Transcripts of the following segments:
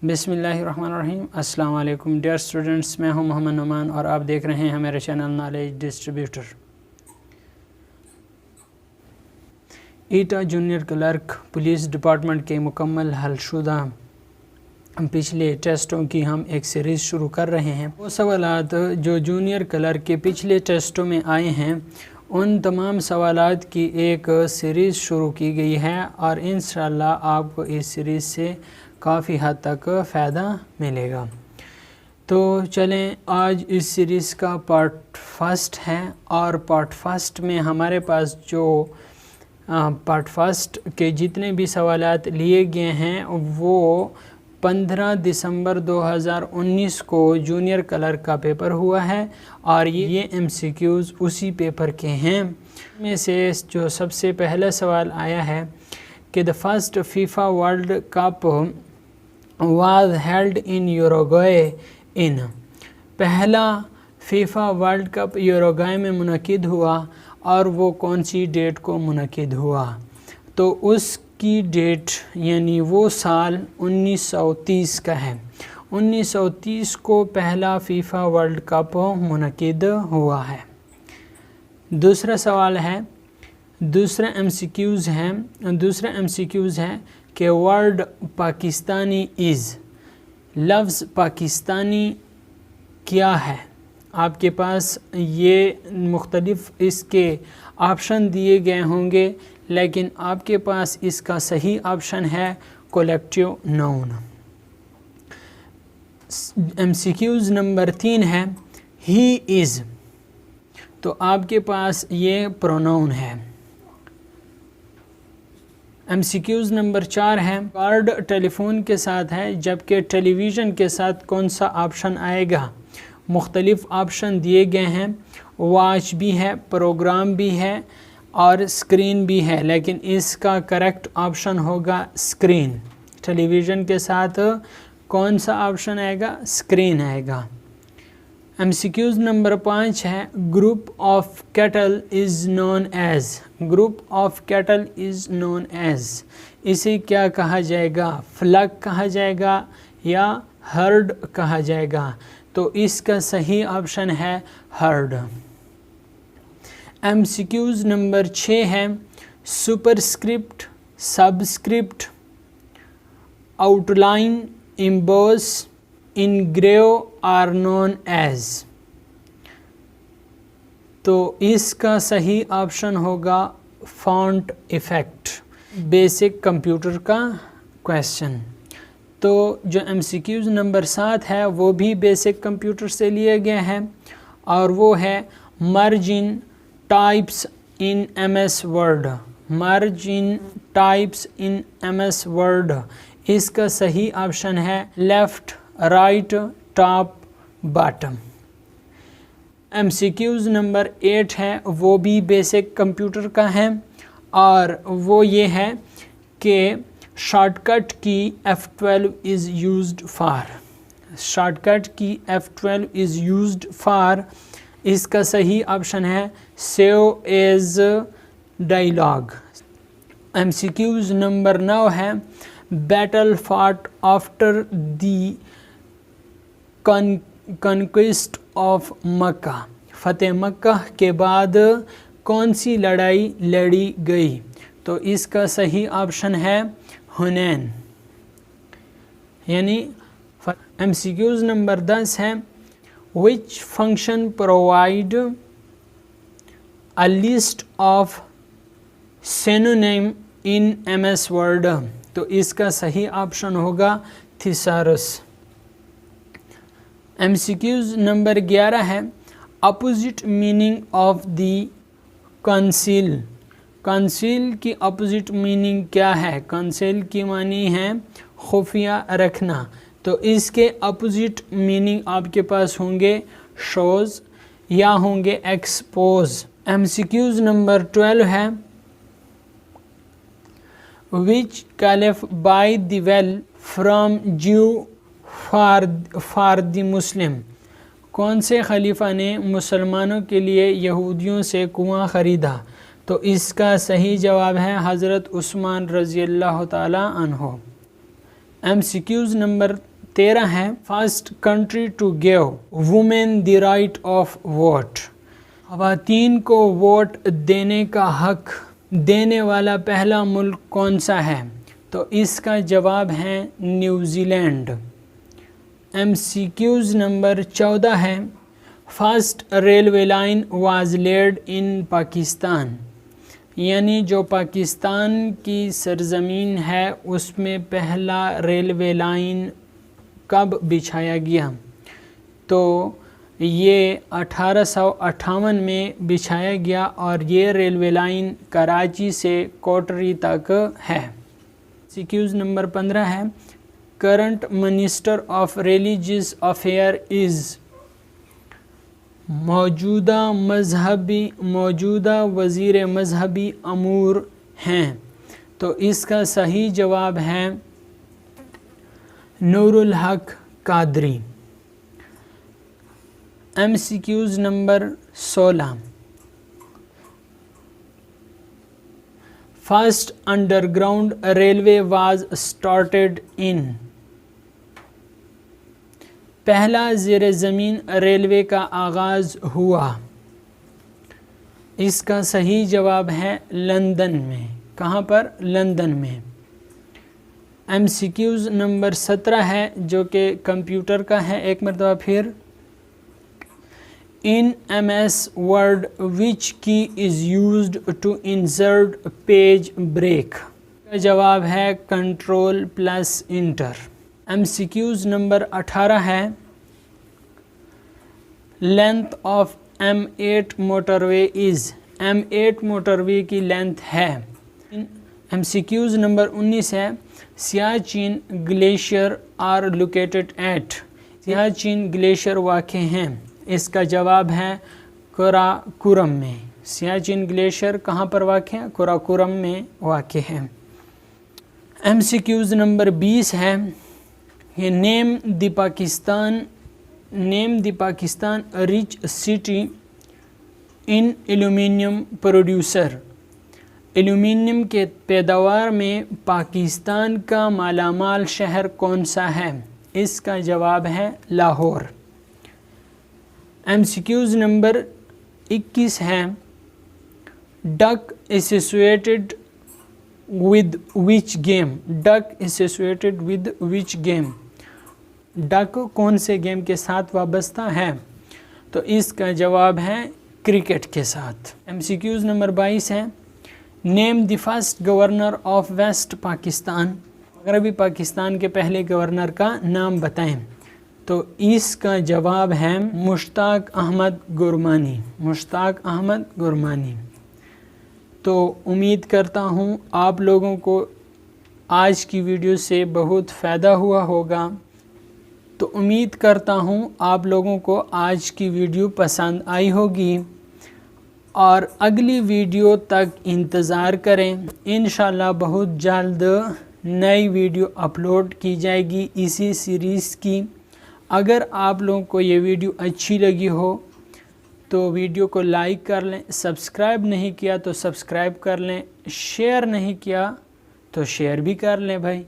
बिस्मिल्लाहिर्रहमानिर्रहीम। अस्सलाम वालेकुम डियर स्टूडेंट्स, मैं हूं मोहम्मद नुमान और आप देख रहे हैं मेरे चैनल नॉलेज डिस्ट्रीब्यूटर। ईटा जूनियर क्लर्क पुलिस डिपार्टमेंट के मुकम्मल हलशुदा पिछले टेस्टों की हम एक सीरीज़ शुरू कर रहे हैं। वो सवालात जो जूनियर क्लर्क के पिछले टेस्टों में आए हैं उन तमाम सवालात की एक सीरीज़ शुरू की गई है और इंशाअल्लाह आपको इस सीरीज़ से काफ़ी हद तक फ़ायदा मिलेगा। तो चलें, आज इस सीरीज़ का पार्ट फर्स्ट है और पार्ट फर्स्ट में हमारे पास जो पार्ट फर्स्ट के जितने भी सवालात लिए गए हैं वो 15 दिसंबर 2019 को जूनियर क्लर्क का पेपर हुआ है और ये MCQs उसी पेपर के हैं। में से जो सबसे पहला सवाल आया है कि the first FIFA World Cup was held in Uruguay in. पहला फीफा वर्ल्ड कप यूरुग्वे में मुनक़िद हुआ और वो कौन सी डेट को मुनक़िद हुआ? तो उसकी डेट यानी वो साल 1930 का है। 1930 को पहला फीफा वर्ल्ड कप मुनक़िद हुआ है। दूसरा सवाल है, दूसरा MCQs है कि वर्ड पाकिस्तानी इज़, लफ्ज़ पाकिस्तानी क्या है? आपके पास ये मुख्तलिफ इसके ऑप्शन दिए गए होंगे लेकिन आपके पास इसका सही ऑप्शन है कलेक्टिव नाउन। MCQs नंबर 3 है ही इज़, तो आपके पास ये प्रोनाउन है। MCQs नंबर 4 है कार्ड टेलीफोन के साथ है जबकि टेलीविज़न के साथ कौन सा ऑप्शन आएगा? मुख्तलिफ ऑप्शन दिए गए हैं, वॉच भी है, प्रोग्राम भी है और स्क्रीन भी है, लेकिन इसका करेक्ट ऑप्शन होगा स्क्रीन। टेलीविज़न के साथ कौन सा ऑप्शन आएगा? स्क्रीन आएगा। MCQs नंबर 5 है group of cattle is known as, group of cattle is known as, इसे क्या कहा जाएगा? फ्लक कहा जाएगा या हर्ड कहा जाएगा? तो इसका सही ऑप्शन है हर्ड। MCQs नंबर 6 है superscript, subscript, outline, emboss, engrave are known as, तो इसका सही ऑप्शन होगा फॉन्ट इफ़ेक्ट। बेसिक कंप्यूटर का क्वेश्चन। तो जो MCQs नंबर 7 है वो भी बेसिक कंप्यूटर से लिए गए हैं और वो है merge in types in MS Word, merge in types in MS Word, इसका सही ऑप्शन है left, right, top, bottom. MCQs number 8 है वो भी बेसिक कंप्यूटर का है और वो ये है कि शॉर्टकट की F12 is used for, shortcut की F12 इज़ यूज्ड फॉर, इसका सही ऑप्शन है save as dialog. MCQs number 9 है battle fought after the conquest of Makkah, फ़तेह मक्का के बाद कौन सी लड़ाई लड़ी गई? तो इसका सही ऑप्शन है हुनैन। यानी MCQs नंबर 10 है which function provide a list of synonym in MS word, तो इसका सही ऑप्शन होगा थिसारस। MCQs नंबर 11 है opposite meaning of the conceal, conceal की अपोजिट मीनिंग क्या है? कंसील की मानी है खुफिया रखना, तो इसके अपोजिट मीनिंग आपके पास होंगे शोज या होंगे एक्सपोज। MCQs नंबर 12 है which caliph buy the well from Jew for the Muslim, कौन से खलीफा ने मुसलमानों के लिए यहूदियों से कुआं ख़रीदा? तो इसका सही जवाब है हज़रत उस्मान रज़ी अल्लाह ताला अन्हो। MCQs नंबर 13 ہے first country to give women the right of vote, خواتین کو ووٹ دینے کا حق دینے والا پہلا ملک کون سا ہے؟ تو اس کا جواب ہے New Zealand. M C Qs number 14 ہے first railway line was laid in Pakistan, یعنی جو پاکستان کی سرزمین ہے اس میں پہلا ریلوے لائن کب بچھایا گیا؟ تو یہ 1858 میں بچھایا گیا اور یہ ریلوے لائن کراچی سے کوٹری تک ہے۔ سیکیوز نمبر 15 ہے current minister of religious affair is, موجودہ وزیر مذہبی امور ہیں، تو اس کا صحیح جواب ہے Noor Ulhaq Qadri. M C Qs number 16 first underground railway was started in, پہلا زیر زمین ریلوے کا آغاز ہوا، اس کا صحیح جواب ہے لندن میں۔ کہاں پر؟ لندن میں۔ ایم سی کیوز نمبر 17 ہے جو کہ کمپیوٹر کا ہے، ایک مرتبہ پھر in M S Word which key is used to insert page break, کا جواب ہے control plus enter. M C Qs number 18 ہے length of M8 motorway is, M8 motorway کی لینتھ ہے۔ ایم سی کیوز نمبر 19 ہے Siachen glacier are located at, Siachen glacier واقع ہیں، اس کا جواب ہے قراقرم میں۔ سیاچین گلیشیئر کہاں پر واقع ہے؟ قراقرم میں واقع ہے۔ ایم سی کیوز نمبر 20 ہے name the Pakistan rich city in aluminium producer, aluminium کے پیداوار میں پاکستان کا مالا مال شہر کون سا ہے؟ اس کا جواب ہے Lahore. M C Qs number 21 ہے duck associated with which game, duck associated with which game, duck کون سے گیم کے ساتھ وابستہ ہے؟ تو اس کا جواب ہے کرکٹ کے ساتھ۔ ایم سی کیوز نمبر 22 ہے name the first governor of West Pakistan, مغربی پاکستان کے پہلے گورنر کا نام بتائیں، تو اس کا جواب ہے مشتاق احمد گرمانی، مشتاق احمد گرمانی۔ تو امید کرتا ہوں آپ لوگوں کو آج کی ویڈیو سے بہت فائدہ ہوا ہوگا، تو امید کرتا ہوں آپ لوگوں کو آج کی ویڈیو پسند آئی ہوگی، اور اگلی ویڈیو تک انتظار کریں، انشاءاللہ بہت جلد نئی ویڈیو اپلوڈ کی جائے گی اسی سیریز کی۔ اگر آپ لوگوں کو یہ ویڈیو اچھی لگی ہو تو ویڈیو کو لائک کر لیں، سبسکرائب نہیں کیا تو سبسکرائب کر لیں، شیئر نہیں کیا تو شیئر بھی کر لیں بھائی،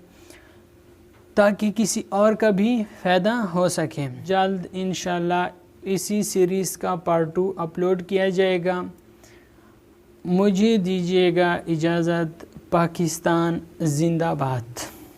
تاکہ کسی اور کا بھی فائدہ ہو سکے۔ جلد انشاءاللہ اسی سیریز کا پارٹ 2 اپلوڈ کیا جائے گا۔ مجھے دیجیے گا اجازت۔ پاکستان زندہ باد۔